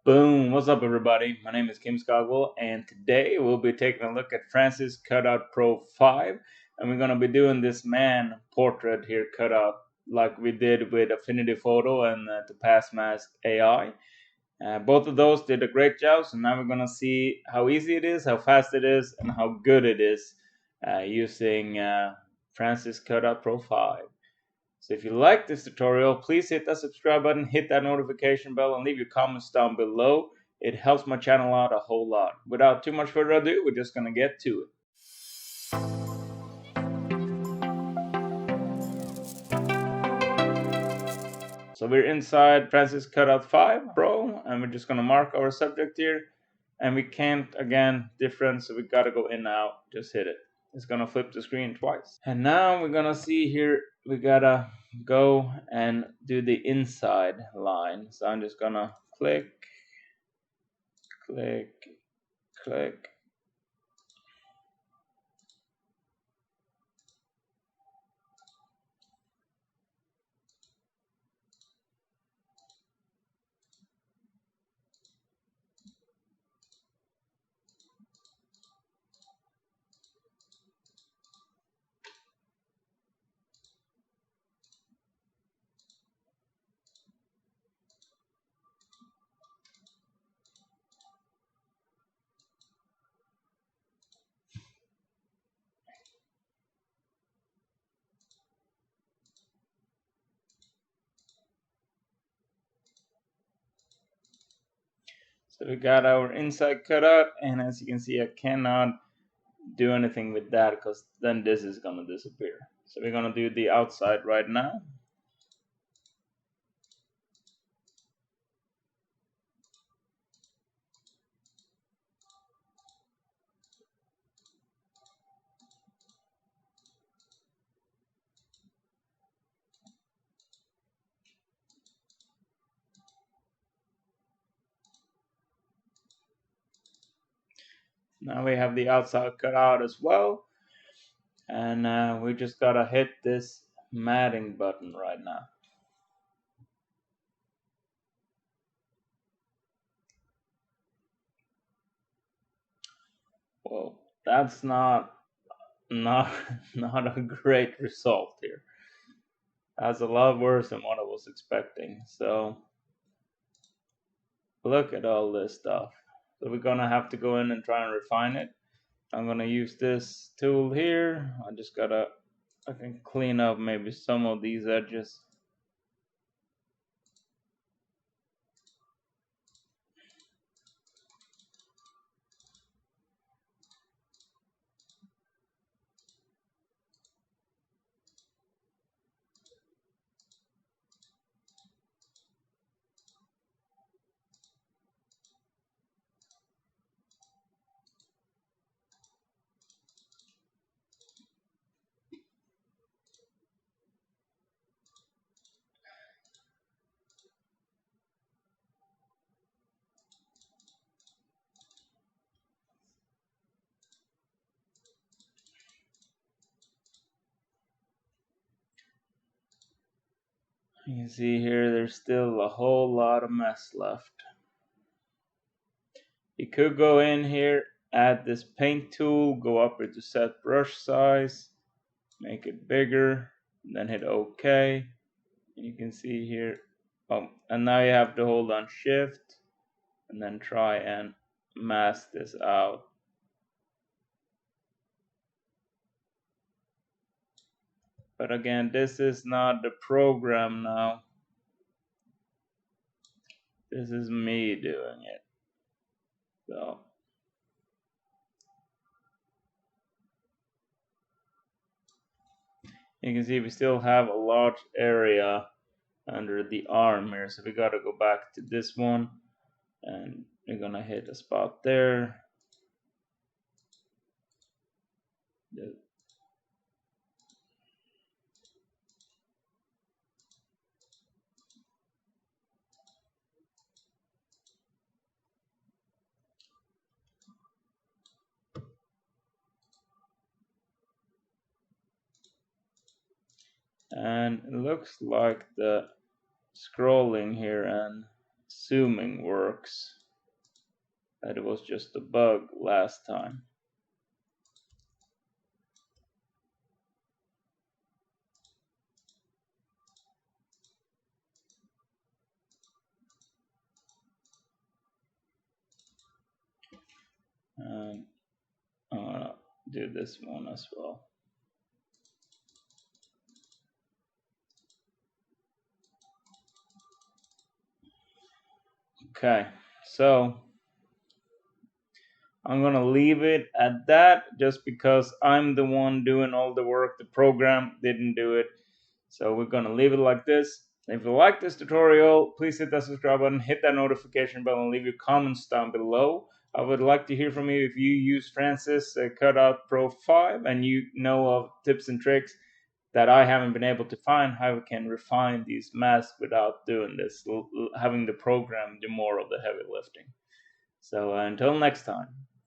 Boom! What's up, everybody? My name is Kim Scogwell, and today we'll be taking a look at Franzis Cut Out Pro 5, and we're going to be doing this man portrait here cut out like we did with Affinity Photo and Topaz Mask AI. Both of those did a great job, so now we're going to see how easy it is, how fast it is, and how good it is using Franzis Cut Out Pro 5. So if you like this tutorial, please hit that subscribe button, hit that notification bell, and leave your comments down below. It helps my channel out a whole lot. Without too much further ado, we're just gonna get to it. So we're inside Franzis Cut Out 5 Pro, and we're just gonna mark our subject here. And we can't, again, different, so we gotta go in and out, just hit it. It's gonna flip the screen twice. And now we're gonna see here, we gotta go and do the inside line. So I'm just gonna click, click, click. So we got our inside cut out, and as you can see, I cannot do anything with that because then this is gonna disappear. So we're gonna do the outside right now. Now we have the outside cut out as well, and we just gotta hit this matting button right now. Well, that's not not a great result here. That's a lot worse than what I was expecting. So look at all this stuff. So we're gonna have to go in and try and refine it. I'm gonna use this tool here. I can clean up maybe some of these edges. You can see here there's still a whole lot of mess left. You could go in here, add this paint tool, go up here to set brush size, make it bigger, then hit OK. And you can see here, and now you have to hold on shift and then try and mask this out. But again, this is not the program now. This is me doing it. So you can see we still have a large area under the arm here. So we gotta go back to this one, and we're gonna hit a spot there. And it looks like the scrolling here and zooming works. that it was just a bug last time. I'm gonna do this one as well. Okay, so I'm gonna leave it at that just because I'm the one doing all the work. The program didn't do it. So we're gonna leave it like this. If you like this tutorial, please hit that subscribe button, hit that notification bell, and leave your comments down below. I would like to hear from you if you use Franzis Cut Out Pro 5 and you know of tips and tricks that I haven't been able to find, how we can refine these masks without doing this, having the program do more of the heavy lifting. So until next time.